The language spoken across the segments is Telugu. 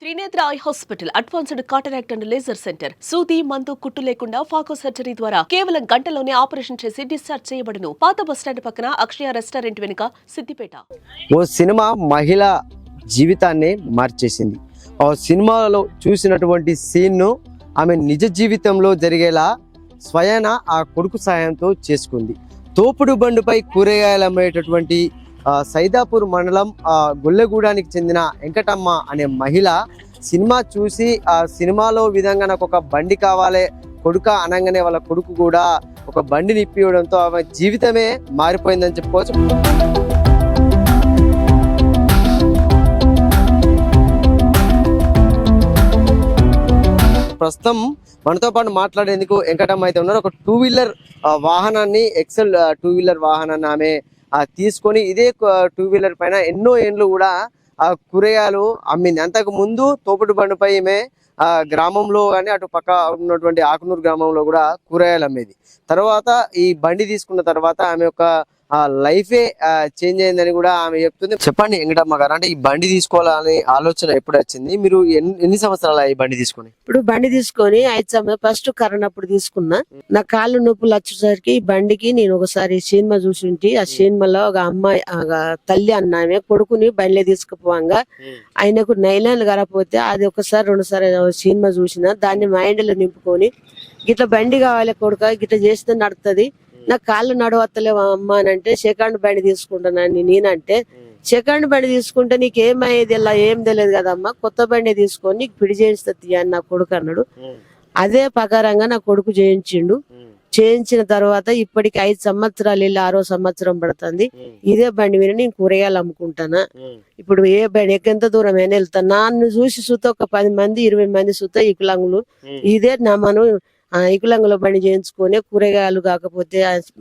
Trinetra eye hospital advanced cataract and laser centre. సూది మందు కుట్టు లేకుండా ఫాకో సర్జరీ ద్వారా కేవలం గంటలోనే ఆపరేషన్ చేసి డిశ్చార్జ్ చేయబడును. పాత బస్టాండ్ పక్కన అక్షయ రెస్టారెంట్ వెనుక, సిద్దిపేట. ఓ సినిమా మహిళ జీవితాన్ని మార్చేసింది. ఆ సినిమాలో చూసినటువంటి సీన్ను ఆమె నిజ జీవితంలో జరిగేలా స్వయాన ఆ కొడుకు సాయంతో చేసుకుంది. తోపుడు బండిపై కూరగాయలు అమ్మేటటువంటి సైదాపూర్ మండలం గొల్లెగూడానికి చెందిన వెంకటమ్మ అనే మహిళ సినిమా చూసి ఆ సినిమాలో విధంగా నాకు ఒక బండి కావాలి కొడుక అనగానే వాళ్ళ కొడుకు కూడా ఒక బండిని ఇప్పివ్వడంతో ఆమె జీవితమే మారిపోయిందని చెప్పుకోవచ్చు. ప్రస్తుతం మనతో పాటు మాట్లాడేందుకు వెంకటమ్మ అయితే ఉన్నారు. ఒక 2 వీలర్ వాహనాన్ని, ఎక్సెల్ 2 వీలర్ వాహనాన్ని ఆమె తీసుకొని ఇదే 2 వీలర్ పైన ఎన్నో ఏండ్లు కూడా ఆ కూరగాయలు అమ్మింది. అంతకు ముందు తోపుడు బండిపై ఈమె గ్రామంలో కానీ అటు పక్క ఉన్నటువంటి ఆకునూరు గ్రామంలో కూడా కూరగాయలు అమ్మేది. తర్వాత ఈ బండి తీసుకున్న తర్వాత ఆమె యొక్క లైఫే చేంజ్ అయిందని కూడా ఆమె చెప్తుంది. చెప్పండి వెంకటమ్మ గారు, అంటే ఈ బండి తీసుకోవాలని ఆలోచన ఎప్పుడు వచ్చింది? మీరు ఎన్ని సంవత్సరాలు ఈ బండి తీసుకొని? ఇప్పుడు బండి తీసుకొని 5 సంవత్సరాలు ఫస్ట్ కరోనా అప్పుడు తీసుకున్నా. నా కాళ్ళు నొప్పులు వచ్చేసరికి ఈ బండికి నేను ఒకసారి సినిమా చూసింటి. ఆ సినిమాలో ఒక అమ్మాయి తల్లి అన్నామే కొడుకుని బండిలో తీసుకుపోవంగా ఆయనకు నైలాన్లు కరపోతే అది ఒకసారి 2 సార్లు సినిమా చూసిన దాన్ని మైండ్ లో నింపుకొని గిట్ల బండి కావాలి కొడుక గిట్ల చేస్తే నడుతుంది, నా కాళ్ళు నడవత్తలేవు అమ్మ అని అంటే సెకండ్ బండి తీసుకుంటానని నేనంటే, సెకండ్ బండి తీసుకుంటే నీకు ఏమయ్యేది ఇలా ఏం తెలియదు కదమ్మా, కొత్త బండి తీసుకొని నీకు పిడి చేయిస్తుంది అని నా కొడుకు అన్నాడు. అదే ప్రకారంగా నా కొడుకు చేయించిండు. చేయించిన తర్వాత ఇప్పటికి 5 సంవత్సరాలు వెళ్ళి 6వ సంవత్సరం పడుతుంది. ఇదే బండి మీద నేను కూరగాయలు అమ్ముకుంటానా. ఇప్పుడు ఏ బండి ఎంత దూరం అయినా వెళ్తాను. నన్ను చూసి సుత ఒక 10 మంది 20 మంది సుత వికలాంగులు ఇదే నా మనం వికలాంగుల బండి చేయించుకొని కూరగాయలు కాకపోతే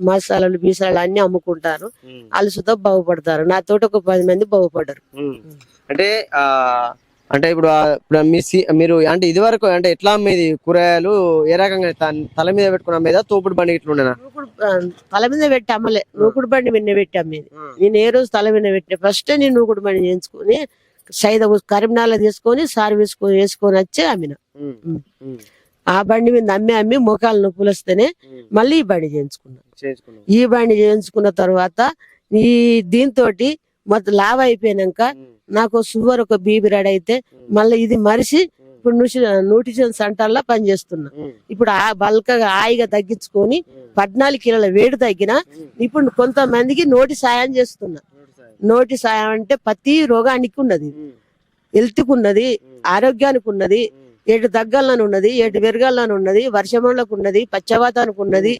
మసాలాలు బీసాలు అన్ని అమ్ముకుంటారు. వాళ్ళు సుత బాగుపడతారు. నాతోటి ఒక 10 మంది బాగుపడ్డారు. అంటే అంటే ఇప్పుడు మీరు అంటే ఇది వరకు అంటే ఎట్లా అమ్మేది కూరగాయలు? ఏ రకంగా తల మీద పెట్టుకుని అమ్మేదా, తోపుడు బండి ఇట్లా ఉండేనా? తల మీద పెట్టి అమ్మలే, నూకుడు బండి మీద పెట్టి అమ్మేది. నేను ఏ రోజు తల మీద పెట్టిన ఫస్ట్ నేను నూకుడు బండి చేయించుకొని సైద కరీంనగర్ తీసుకొని సార్ వేసుకొని వచ్చి అమ్మిన. ఆ బండి మీద అమ్మి మోకాలు నొప్పులు వస్తేనే మళ్ళీ ఈ బండి చేయించుకున్నా. ఈ బండి చేయించుకున్న తర్వాత ఈ దీంతో మొత్తం లాభ అయిపోయినాక నాకు షుగర్ ఒక బీబీ రెడీ అయితే మళ్ళీ ఇది మరిచి ఇప్పుడు న్యూట్రిషన్ సెంటర్లో పనిచేస్తున్నా. ఇప్పుడు బల్కగా హాయిగా తగ్గించుకొని 14 కిలోల వేడి తగ్గిన. ఇప్పుడు కొంతమందికి నోటి సాయం చేస్తున్నా. నోటి సాయం అంటే ప్రతి రోగానికి ఉన్నది, హెల్త్ కు ఉన్నది, ఆరోగ్యానికి ఉన్నది, ఏటు దగ్గరలను ఉన్నది, ఏటు వెరగాలను ఉన్నది, వర్షమంలోకి ఉన్నది, పచ్చవాతానికి ఉన్నది.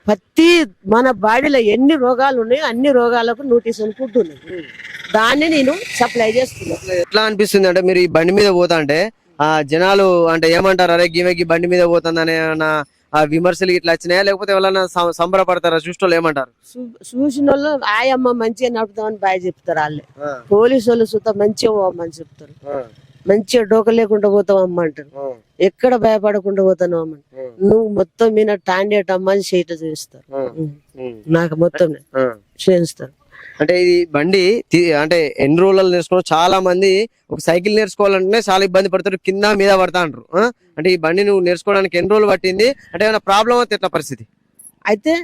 ప్రతి మన బాడీలో ఎన్ని రోగాలు ఉన్నాయో అన్ని రోగాలకు న్యూట్రిషన్ ఫుడ్ ఉన్నది. దాన్ని నేను సప్లై చేస్తున్నా. ఎట్లా అనిపిస్తుంది అంటే మీరు ఈ బండి మీద పోతా అంటే జనాలు అంటే ఏమంటారు, అరే గీమెకి బండి మీద పోతుందనే విమర్శలు ఇట్లా వచ్చినాయా, లేకపోతే ఎవరైనా సంబరపడతారా? చూసిన ఏమంటారు? చూసిన వాళ్ళు ఆయమ్మ మంచిగా నడుపుతామని బాగా చెప్తారు. వాళ్ళే పోలీసు వాళ్ళు సుత మంచిగా పోవమ్మని చెప్తారు. మంచిగా డోక లేకుండా పోతావు అమ్మ అంటారు. ఎక్కడ భయపడకుండా పోతాను అమ్మ. నువ్వు మొత్తం మీద టాండేట్ అమ్మని చేయట చూపిస్తారు. నాకు మొత్తం చేయిస్తారు. అంటే ఇది బండి అంటే ఎన్ని రోజులు నేర్చుకున్నా చాలా మంది ఒక సైకిల్ నేర్చుకోవాలంటే చాలా ఇబ్బంది పడతారు, కింద మీద పడతా అంటారు. అంటే ఈ బండి నువ్వు నేర్చుకోవడానికి ఎన్ని రోజులు పట్టింది? అంటే ఏమైనా ప్రాబ్లం అయితే ఎట్లా పరిస్థితి? అయితే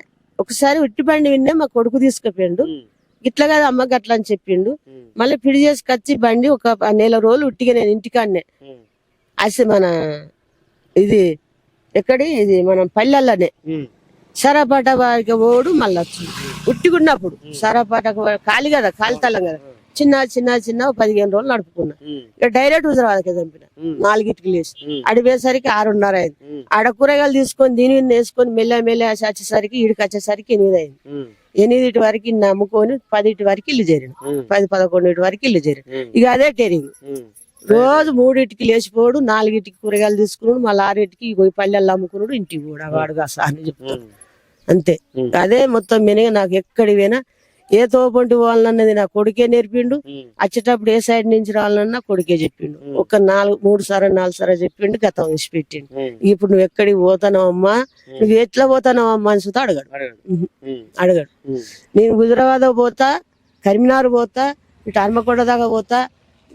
ఒకసారి ఉట్టి బండి విన్నే మా కొడుకు తీసుకుపోయిండు. ఇట్లా కదా అమ్మ గట్లా అని చెప్పిండు. మళ్ళీ పిడి చేసుకొచ్చి బండి ఒక 1 నెల రోజులు ఉట్టిగా నేను ఇంటికాడనే అసలు మన ఇది ఎక్కడి ఇది మనం పల్లెల్లోనే సరాపాట వారికి ఓడు మళ్ళీ వచ్చింది. ఉట్టిగున్నప్పుడు సరాపాట ఖాళీ కదా, ఖాళీతలం కదా, చిన్న 15 రోజులు నడుపుకున్నా. ఇక డైరెక్ట్ హుజరాబాద్కి చంపిన. 4కి లేచి అడిపోయేసరికి 6:30 అయింది. ఆడ కూరగాయలు తీసుకొని దీని మీద వేసుకొని మెల్ల వచ్చేసరికి ఈడికి వచ్చేసరికి 8 అయింది. 8 వరకు నమ్ముకొని 10 వరకు ఇల్లు చేరిన. 10-11 వరకు ఇల్లు చేరిన. ఇక అదే టెరింగ్. రోజు 3కి లేచిపోడు, 4కి కూరగాయలు తీసుకున్నాడు, మళ్ళీ 6కి పల్లెల్లో అమ్ముకున్నాడు, ఇంటికి కూడా వాడుగా సార్ చెప్తాడు. అంతే. అదే మొత్తం మెనగా నాకు ఎక్కడి పోయినా ఏ తోపంటి పోవాలన్నది నా కొడుకే నేర్పిండు. వచ్చేటప్పుడు ఏ సైడ్ నుంచి రావాలన్నా కొడుకే చెప్పిండు. ఒక 3 సార్లు 4 సార్లు చెప్పిండు, గతం వేసి పెట్టిండు. ఇప్పుడు నువ్వు ఎక్కడికి పోతావు అమ్మా, నువ్వు ఎట్లా పోతావు అమ్మా అని చూస్తా అడగాడు. నేను హుజరాబాద్ పోతా, కరీంనగర్ పోతా, ఇటు హన్మకొండ దాకా పోతా,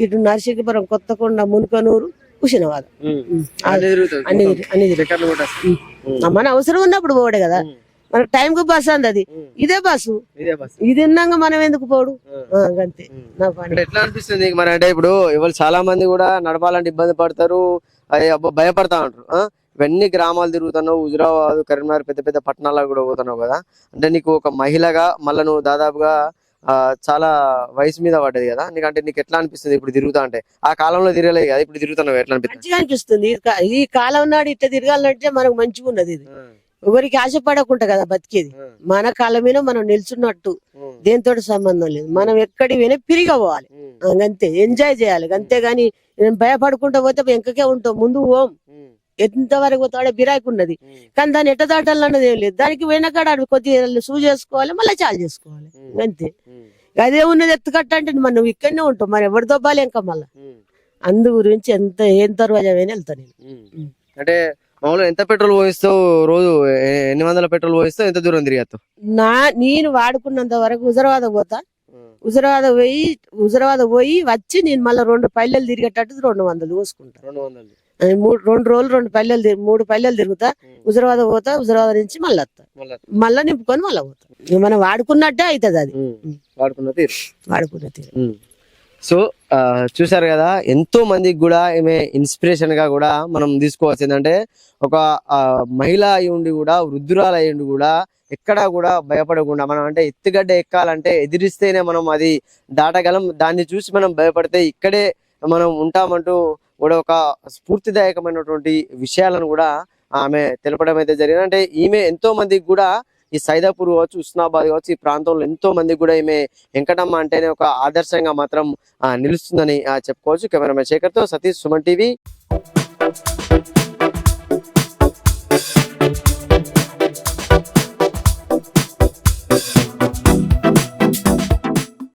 ఇటు నరసింహపురం, కొత్తకొండ, మునుకనూరు, హుషినాబాద్ అన్ని తిరుగుతావు. అన్ని అన్ని చక్కర్లు కొట్టేస్తావు. మన అవసరం ఉన్నప్పుడు పోడే కదా, మనకు టైం కు బస్సు అంది అది. ఇదే బస్సు, ఇదే బస్. ఇది ఉన్నాక మనం ఎందుకు పోడు, అంతే నా పని. అంటే ఎట్లా అనిపిస్తుంది నీకు మరి? అంటే ఇప్పుడు ఇవాళ చాలా మంది కూడా నడపాలంటే ఇబ్బంది పడతారు, అయ్యే అబ్బా భయపడతా ఉంటారు. ఇవన్నీ గ్రామాలు తిరుగుతున్నావు, హుజురాబాద్, కరీంనగర్, పెద్ద పెద్ద పట్టణాలకు కూడా పోతున్నావు కదా. అంటే నీకు ఒక మహిళగా మళ్ళీ నువ్వు దాదాపుగా చాలా వయసు మీద పడ్డది కదా నీకు, అంటే నీకు ఎట్లా అనిపిస్తుంది ఇప్పుడు తిరుగుతా అంటే? ఆ కాలంలో తిరగలేదు కదా, ఇప్పుడు తిరుగుతున్నావు, ఎట్లా అనిపిస్తుంది? మంచిగా అనిపిస్తుంది. ఈ కాలం నాడు ఇట్లా తిరగాలంటే మనకు మంచిగా ఉన్నది. ఇది ఎవరికి ఆశపడకుండా కదా బతికేది. మన కాళ్ళ మీద మనం నిల్చున్నట్టు దేంతో సంబంధం లేదు. మనం ఎక్కడికి పోయినా పిరిగా పోవాలి, అంతే ఎంజాయ్ చేయాలి. అంతేగాని నేను భయపడుకుంటా పోతే వెంకకే ఉంటాం, ముందు ఓం ఎంతవరకు పోతాడే బిరాయికి ఉన్నది. కానీ దాన్ని ఎట్ట దాటాలన్నది ఏం లేదు. దానికి పోయిన కాడ కొద్దిగా సూ చేసుకోవాలి, మళ్ళీ చాలు చేసుకోవాలి, అంతే. అదే ఉన్నది ఎత్తుకట్ట అంటే మనం నువ్వు ఇక్కడనే ఉంటావు, మరి ఎవరి దొబ్బాలి ఇంకా మళ్ళా. అందు గురించి ఏం తర్వాత వెళ్తా నేను. అంటే మామూలుగా ఎంత పెట్రోల్ పోయిస్తావు రోజు? ఎన్ని వందల పెట్రోల్ పోయిస్తావు? ఎంత దూరం తిరిగేస్తావు? నేను వాడుకున్నంత వరకు హుజరాబాద్ పోతా. హుజరాబాద్ పోయి వచ్చి నేను మళ్ళీ 2 పల్లెలు తిరిగేటట్టు 200 పోసుకుంటా. 2 రోజులు 2 పల్లెలు 3 పల్లెలు తిరుగుతా. హుజరాబాద్ పోతా, హుజరాబాద్ నుంచి మళ్ళీ వస్తా, మళ్ళీ నింపుకొని మళ్ళీ పోతా. మనం వాడుకున్నట్టే అవుతుంది అది, వాడుకున్న తీరు. సో చూసారు కదా, ఎంతో మందికి కూడా ఈమె ఇన్స్పిరేషన్ గా కూడా మనం తీసుకోవచ్చు. ఏంటంటే ఒక మహిళ అయి ఉండి కూడా, వృద్ధురాలు అయి ఉండి కూడా ఎక్కడా కూడా భయపడకుండా, మనం అంటే ఎత్తుగడ్డ ఎక్కాలంటే ఎదిరిస్తేనే మనం అది దాటగలం. దాన్ని చూసి మనం భయపడితే ఇక్కడే మనం ఉంటామంటూ కూడా ఒక స్ఫూర్తిదాయకమైనటువంటి విషయాలను కూడా ఆమె తెలపడం అయితే జరిగింది. అంటే ఈమె ఎంతో మందికి కూడా ఈ సైదాపూర్ కావచ్చు, హుస్నాబాద్ కావచ్చు, ఈ ప్రాంతంలో ఎంతో మందికి కూడా ఈమె వెంకటమ్మ అంటేనే ఒక ఆదర్శంగా మాత్రం నిలుస్తుందని చెప్పుకోవచ్చు. కెమెరామెన్ శేఖర్తో సతీష్, సుమన్ టీవీ.